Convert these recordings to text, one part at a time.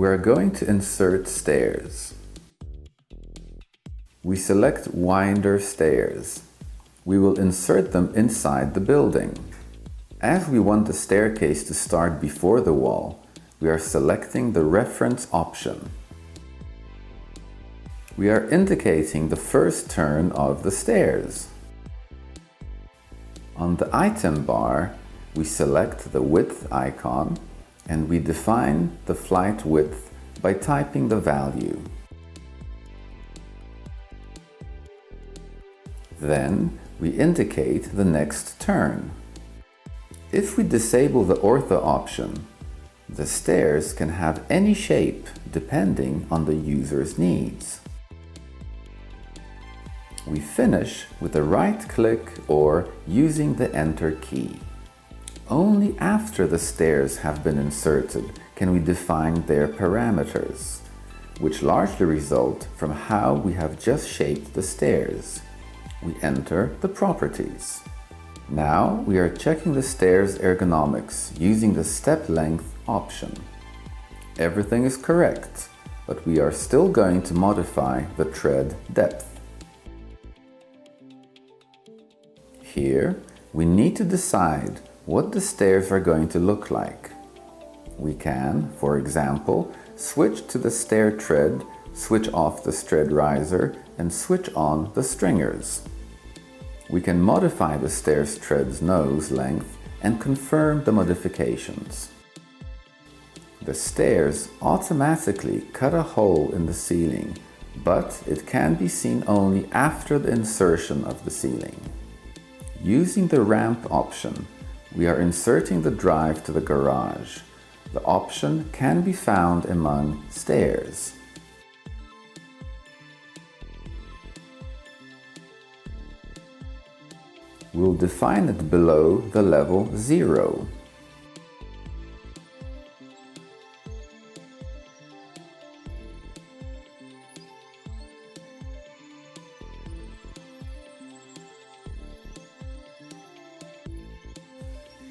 We're going to insert stairs. We select winder stairs. We will insert them inside the building. As we want the staircase to start before the wall, we are selecting the reference option. We are indicating the first turn of the stairs. On the item bar, we select the width icon and we define the flight width by typing the value. Then we indicate the next turn. If we disable the ortho option, the stairs can have any shape depending on the user's needs. We finish with a right-click or using the Enter key. Only after the stairs have been inserted can we define their parameters, which largely result from how we have just shaped the stairs. We enter the properties. Now we are checking the stairs ergonomics using the step length option. Everything is correct, but we are still going to modify the tread depth. Here, we need to decide what the stairs are going to look like. We can, for example, switch to the stair tread, switch off the tread riser, and switch on the stringers. We can modify the stairs tread's nose length and confirm the modifications. The stairs automatically cut a hole in the ceiling, but it can be seen only after the insertion of the ceiling. Using the ramp option, we are inserting the drive to the garage. The option can be found among stairs. We'll define it below the level 0.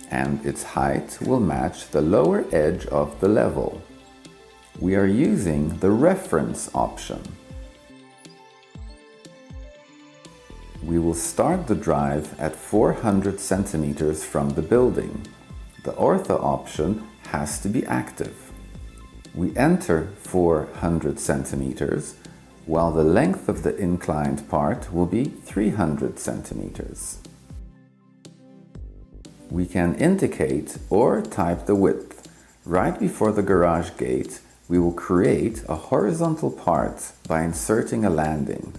And its height will match the lower edge of the level. We are using the reference option. We will start the drive at 400 centimeters from the building. The ortho option has to be active. We enter 400 centimeters, while the length of the inclined part will be 300 centimeters. We can indicate or type the width. Right before the garage gate, we will create a horizontal part by inserting a landing.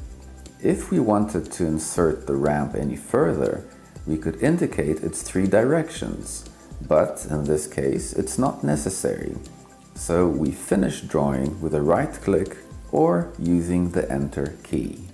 If we wanted to insert the ramp any further, we could indicate its 3 directions, but in this case it's not necessary. So we finish drawing with a right click or using the Enter key.